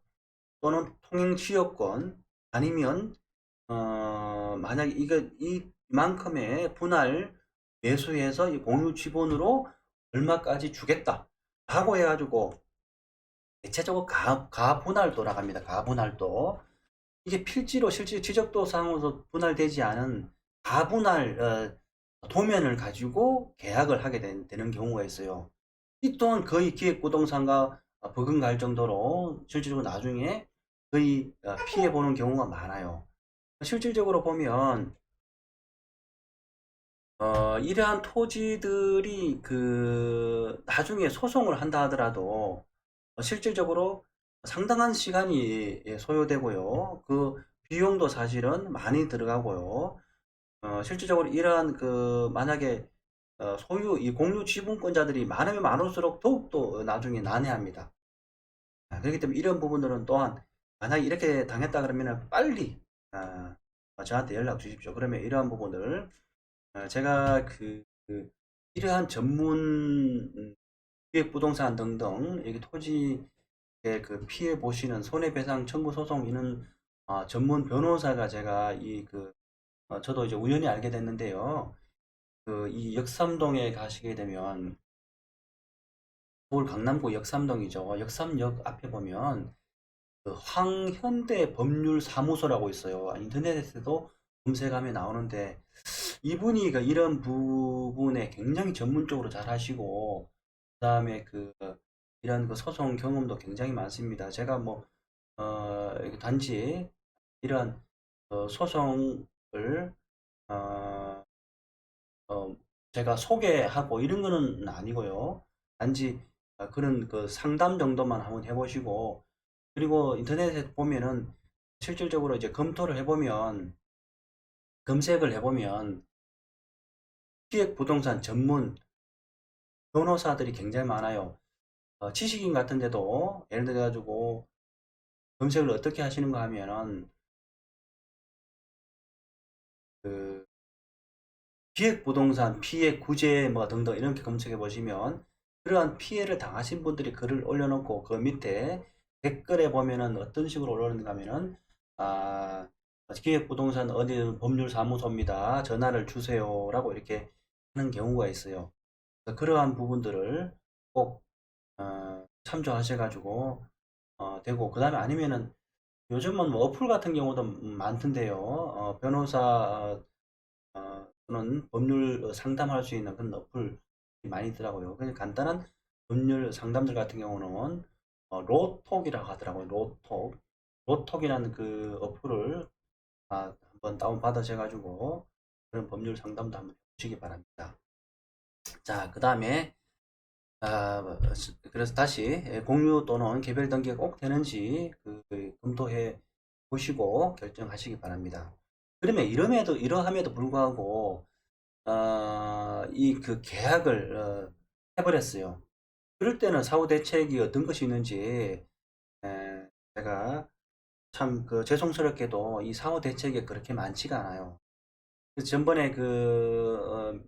또는 통행취여권 아니면 만약에 이만큼의 분할 매수해서 이 공유 지분으로 얼마까지 주겠다 라고 해가지고 대체적으로 가분할도라고 합니다. 가분할도 이게 필지로 실제 지적도 상으로 분할되지 않은 가분할 도면을 가지고 계약을 하게 되는 경우가 있어요. 이 또한 거의 기획부동산과 버금갈 정도로 실질적으로 나중에 거의 피해보는 경우가 많아요. 실질적으로 보면 이러한 토지들이 나중에 소송을 한다 하더라도 실질적으로 상당한 시간이 소요되고요. 그 비용도 사실은 많이 들어가고요. 실질적으로 이러한 만약에 이 공유 지분권자들이 많으면 많을수록 더욱더 나중에 난해합니다. 그렇기 때문에 이런 부분들은 또한 만약에 이렇게 당했다 그러면 빨리 저한테 연락 주십시오. 그러면 이러한 부분을 제가 이러한 전문 기획부동산 등등 여기 토지에 피해 보시는 손해배상 청구 소송 이는 전문 변호사가 제가 저도 이제 우연히 알게 됐는데요. 이 역삼동에 가시게 되면 서울 강남구 역삼동이죠. 역삼역 앞에 보면 황현대 법률사무소라고 있어요. 인터넷에서도 검색하면 나오는데 이분이 이런 부분에 굉장히 전문적으로 잘 하시고 그 다음에 이런 소송 경험도 굉장히 많습니다. 제가 뭐 단지 이런 소송을 어, 제가 소개하고 이런 거는 아니고요. 단지 그런 상담 정도만 한번 해보시고 그리고 인터넷에 보면은 실질적으로 이제 검토를 해보면 검색을 해보면 기획부동산 전문 변호사들이 굉장히 많아요. 지식인 같은데도 예를 들어 가지고 검색을 어떻게 하시는가 하면은 그 기획부동산 피해 구제 뭐 등등 이렇게 검색해 보시면 그러한 피해를 당하신 분들이 글을 올려놓고 그 밑에 댓글에 보면은 어떤 식으로 올라오는가 하면은 아 기획부동산 어디 법률사무소입니다. 전화를 주세요라고 이렇게 하는 경우가 있어요. 그래서 그러한 부분들을 꼭 참조하셔가지고 되고 그 다음에 아니면은 요즘은 뭐 어플 같은 경우도 많던데요. 변호사 또는 법률 상담할 수 있는 그런 어플이 많이 있더라고요. 그냥 간단한 법률 상담들 같은 경우는 로톡이라고 하더라고요. 로톡. 로톡이라는 그 어플을 한번 다운 받으셔가지고 그런 법률 상담도 한번 해보시기 바랍니다. 자, 그 다음에 그래서 다시 공유 또는 개별 등기가 꼭 되는지 검토해 보시고 결정하시기 바랍니다. 그러면 이러함에도 불구하고 이 그 계약을 해버렸어요. 그럴 때는 사후 대책이 어떤 것이 있는지 제가 참 그 죄송스럽게도 이 사후 대책이 그렇게 많지가 않아요. 그래서 전번에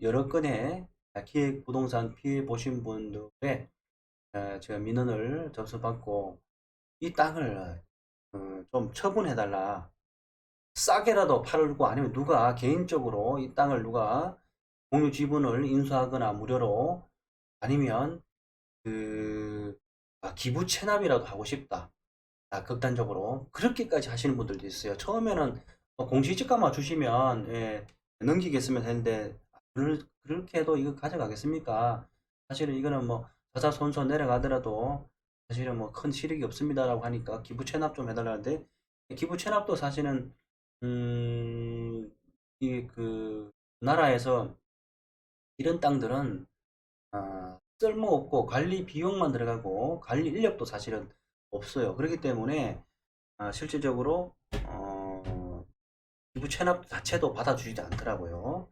여러 건의 기획 부동산 피해 보신 분들의 제가 민원을 접수받고 이 땅을 좀 처분해달라. 싸게라도 팔고 아니면 누가 개인적으로 이 땅을 누가 공유 지분을 인수하거나 무료로 아니면 기부 체납이라도 하고 싶다. 극단적으로 그렇게까지 하시는 분들도 있어요. 처음에는 공시지가만 주시면 넘기겠으면 했는데 그렇게 해도 이거 가져가겠습니까? 사실은 이거는 뭐 자자손손 내려가더라도 사실은 뭐 큰 실익이 없습니다라고 하니까 기부 체납 좀 해달라는데 기부 체납도 사실은 이 나라에서 이런 땅들은 쓸모없고 관리 비용만 들어가고 관리 인력도 사실은 없어요. 그렇기 때문에 실질적으로 기부 체납 자체도 받아주지 않더라고요.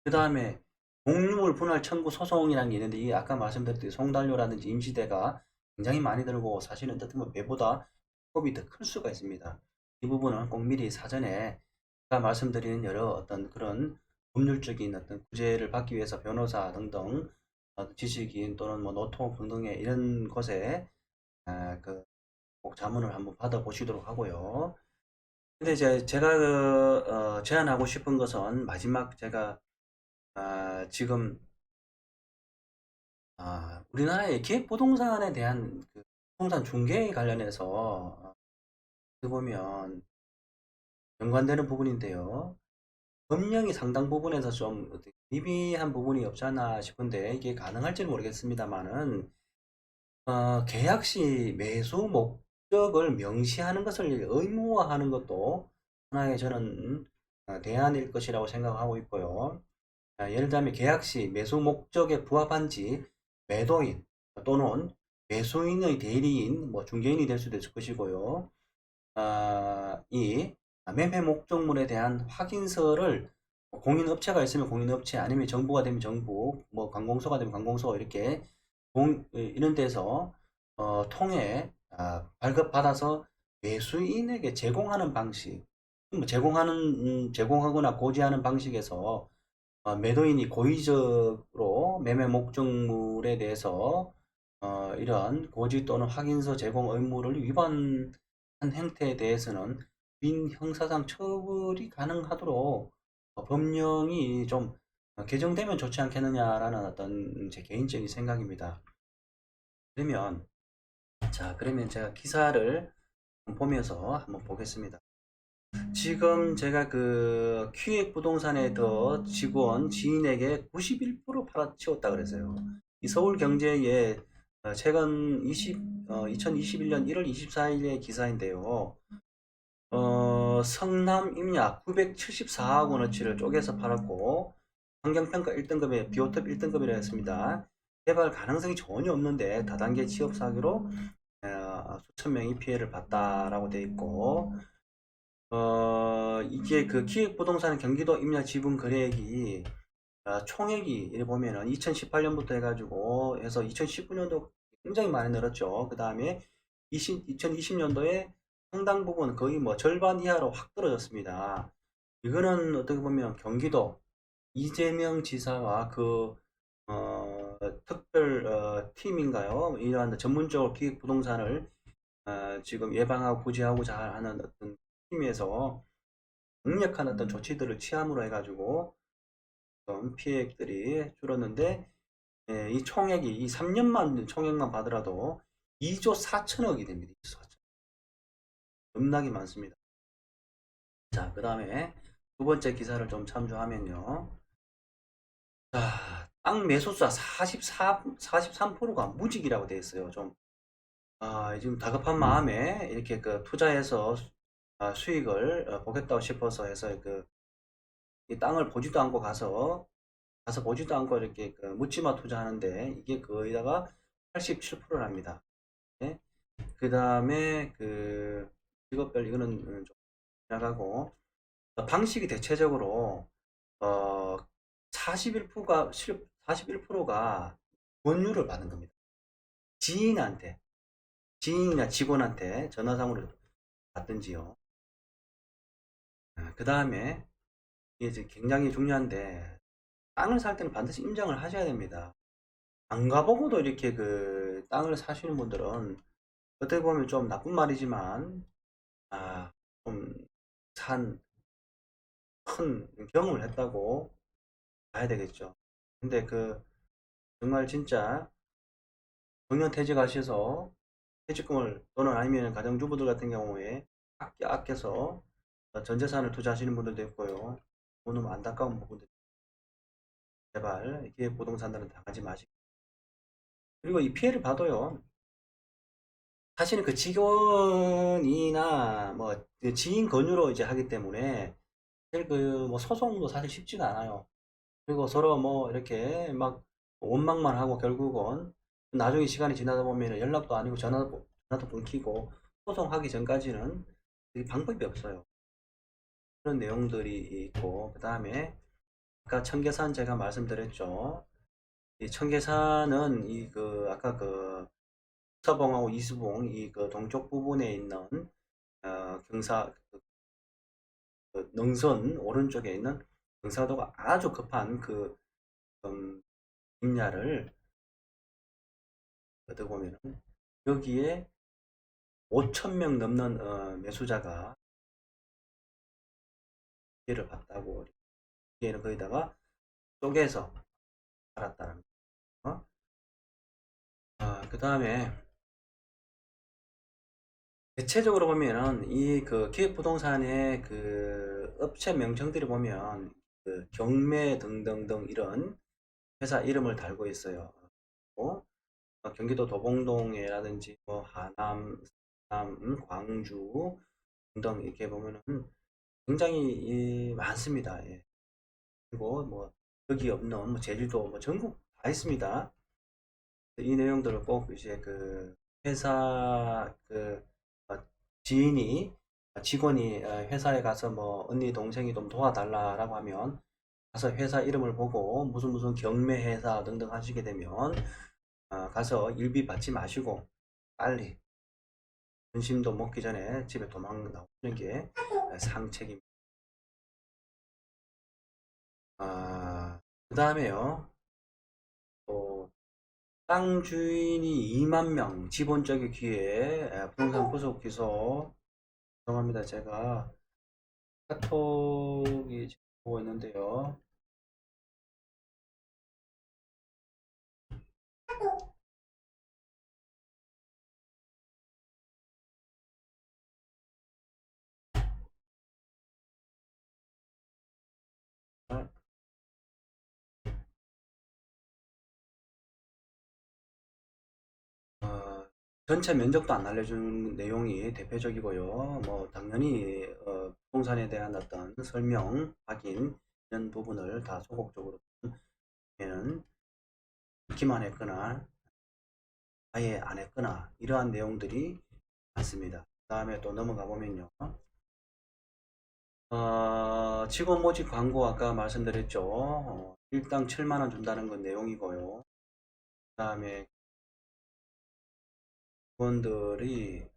그 다음에 공유물 분할 청구 소송이라는 게 있는데 이 아까 말씀드렸듯이 송달료라든지 임시대가 굉장히 많이 들고 사실은 어떻게 보면 배보다 법이 더 클 수가 있습니다. 이 부분은 꼭 미리 사전에 아까 말씀드린 여러 어떤 그런 법률적인 어떤 구제를 받기 위해서 변호사 등등 지식인 또는 뭐 노통 등등의 이런 곳에 꼭 자문을 한번 받아보시도록 하고요. 근데 이제 제가 제안하고 싶은 것은 마지막 제가 지금 우리나라의 기획부동산에 대한 부동산 중개에 관련해서 어떻게 보면 연관되는 부분인데요. 법령이 상당 부분에서 좀 미비한 부분이 없지 않나 싶은데 이게 가능할지는 모르겠습니다만은 계약 시 매수 목적을 명시하는 것을 의무화하는 것도 하나의 저는 대안일 것이라고 생각하고 있고요. 예를 들면 계약 시 매수 목적에 부합한지 매도인 또는 매수인의 대리인, 뭐 중개인이 될 수도 있을 것이고요. 이 매매 목적물에 대한 확인서를 공인업체가 있으면 공인업체 아니면 정부가 되면 정부, 뭐 관공서가 되면 관공서 이렇게 이런 데서 통해 발급받아서 매수인에게 제공하는 방식, 뭐 제공하거나 고지하는 방식에서 매도인이 고의적으로 매매 목적물에 대해서 이런 고지 또는 확인서 제공 의무를 위반한 행태에 대해서는 민형사상 처벌이 가능하도록 법령이 좀 개정되면 좋지 않겠느냐라는 어떤 제 개인적인 생각입니다. 그러면 제가 기사를 보면서 한번 보겠습니다. 지금 제가 기획 부동산에 더 직원 지인에게 91% 팔아치웠다 그랬어요. 이 서울경제에 최근 2021년 1월 24일의 기사인데요. 성남 임야 974억 원어치를 쪼개서 팔았고 환경평가 1등급에 비오톱 1등급이라 했습니다. 개발 가능성이 전혀 없는데 다단계 취업 사기로 수천 명이 피해를 봤다라고 되어 있고 이게 기획부동산 경기도 임야 지분 거래액이 총액이 이래 보면은 2018년부터 해가지고 해서 2019년도 굉장히 많이 늘었죠. 그 다음에 2020년도에 상당 부분 거의 뭐 절반 이하로 확 떨어졌습니다. 이거는 어떻게 보면 경기도 이재명 지사와 그 특별 팀인가요? 이러한 전문적으로 기획 부동산을 지금 예방하고 구제하고자 하는 어떤 팀에서 강력한 어떤 조치들을 취함으로 해가지고 어떤 피해액들이 줄었는데, 이 총액이 이 3년만 총액만 받으라도 2조 4천억이 됩니다. 2조 4천억. 겁나게 많습니다. 자, 그 다음에 두 번째 기사를 좀 참조하면요. 자, 땅 매수자 43%가 무직이라고 되어 있어요. 좀, 지금 다급한 마음에 이렇게 그 투자해서 수익을 보겠다고 싶어서 해서 이 땅을 보지도 않고 가서 보지도 않고 이렇게 그 묻지마 투자하는데 이게 거의다가 87%랍니다. 네? 그 다음에 그 직업별 이거는 좀 지나가고, 방식이 대체적으로 41%가 권유를 받는 겁니다. 지인한테, 지인이나 직원한테 전화상으로 받든지요. 그 다음에 이게 굉장히 중요한데, 땅을 살 때는 반드시 임장을 하셔야 됩니다. 안 가보고도 이렇게 그 땅을 사시는 분들은 어떻게 보면 좀 나쁜 말이지만, 좀 큰 경험을 했다고 봐야 되겠죠. 근데 정말 진짜 정년퇴직하셔서 퇴직금을 또는 아니면 가정주부들 같은 경우에 아껴서 전재산을 투자하시는 분들도 있고요. 너무 안타까운 부분들. 제발 기획부동산들은 당하지 마시고. 그리고 이 피해를 봐도요. 사실은 그 직원이나 그 지인 권유로 이제 하기 때문에 사실 뭐 소송도 사실 쉽지가 않아요. 그리고 서로 뭐 이렇게 막 원망만 하고 결국은 나중에 시간이 지나다 보면 연락도 아니고 전화도 끊기고 소송하기 전까지는 방법이 없어요. 그런 내용들이 있고, 그 다음에 아까 청계산 제가 말씀드렸죠. 이 청계산은 아까 서봉하고 이수봉 그 동쪽 부분에 있는 경사 능선 오른쪽에 있는 경사도가 아주 급한 임야를 어떻게 보면은 여기에 5,000명 넘는 매수자가 피해를 봤다고. 피해는 거기다가 쪼개서 팔았다는 거. 그 다음에 대체적으로 보면은 기획부동산의 업체 명称들이 보면 경매 등등등 이런 회사 이름을 달고 있어요. 경기도 도봉동이라든지 뭐 하남, 광주 등등 이렇게 보면은 굉장히 많습니다. 예. 그리고 뭐 여기 없는 뭐 제주도 뭐 전국 다 있습니다. 이 내용들을 꼭 이제 회사 어, 지인이 직원이 회사에 가서 뭐 언니 동생이 좀 도와달라라고 하면 가서 회사 이름을 보고 무슨 경매 회사 등등 하시게 되면 가서 일비 받지 마시고 빨리 점심도 먹기 전에 집에 도망 나오는 게 상책입니다. 그 다음에요. 또 땅 주인이 2만 명 지본적인 기회 부동산 구속 기소. 죄송합니다. 제가 카톡이 지금 보고 있는데요. 전체 면적도 안 알려주는 내용이 대표적이고요. 뭐 당연히 부동산에 대한 어떤 설명, 확인 이런 부분을 다 소극적으로 보면 듣기만 했거나 아예 안 했거나 이러한 내용들이 많습니다. 그 다음에 또 넘어가 보면요. 직원 모집 광고 아까 말씀드렸죠. 일당 7만 원 준다는 건 내용이고요. 그다음에 직원들이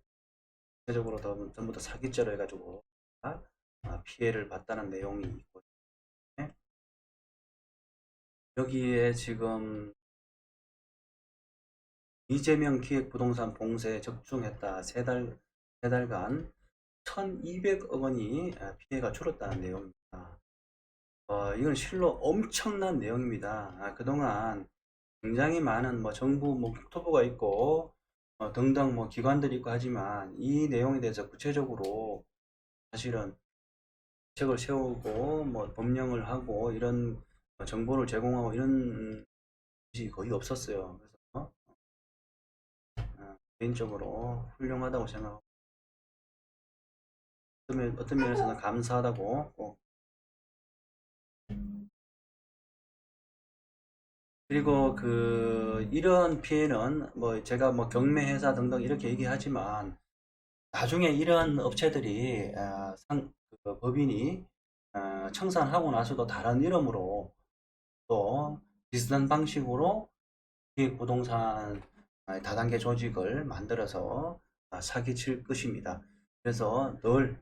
대체적으로 전부 다 사기죄로 해가지고 피해를 봤다는 내용이 있고, 여기에 지금 이재명 기획부동산 봉쇄에 적중했다. 세 달간 1200억 원이 피해가 줄었다는 내용입니다. 이건 실로 엄청난 내용입니다. 그동안 굉장히 많은 뭐 정부 뭐 국토부가 있고 등등 뭐 기관들이 있고 하지만 이 내용에 대해서 구체적으로 사실은 정책을 세우고 뭐 법령을 하고 이런 정보를 제공하고 이런 것이 거의 없었어요. 그래서 개인적으로 훌륭하다고 생각하고 어떤 면에서는 감사하다고 그리고 이런 피해는 뭐 제가 뭐 경매 회사 등등 이렇게 얘기하지만 나중에 이런 업체들이 법인이 청산하고 나서도 다른 이름으로 또 비슷한 방식으로 기획부동산 다단계 조직을 만들어서 사기칠 것입니다. 그래서 늘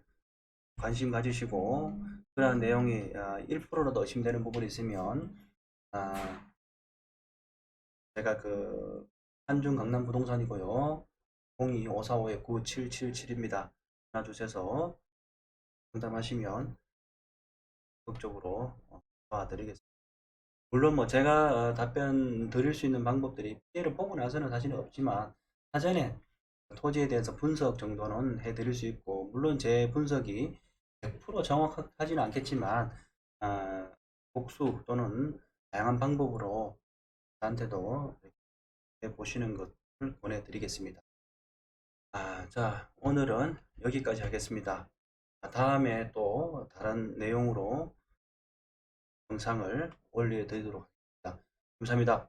관심 가지시고 그러한 내용이 1%라도 의심되는 부분이 있으면 제가 한중 강남 부동산이고요. 02-545-9777입니다. 전화 주셔서 상담하시면 적극적으로 도와드리겠습니다. 물론 뭐 제가 답변 드릴 수 있는 방법들이 피해를 보고 나서는 사실은 없지만 사전에 토지에 대해서 분석 정도는 해드릴 수 있고 물론 제 분석이 100% 정확하지는 않겠지만 복수 또는 다양한 방법으로 저한테도 보시는 것을 보내드리겠습니다. 자, 오늘은 여기까지 하겠습니다. 다음에 또 다른 내용으로 영상을 올려드리도록 하겠습니다. 감사합니다.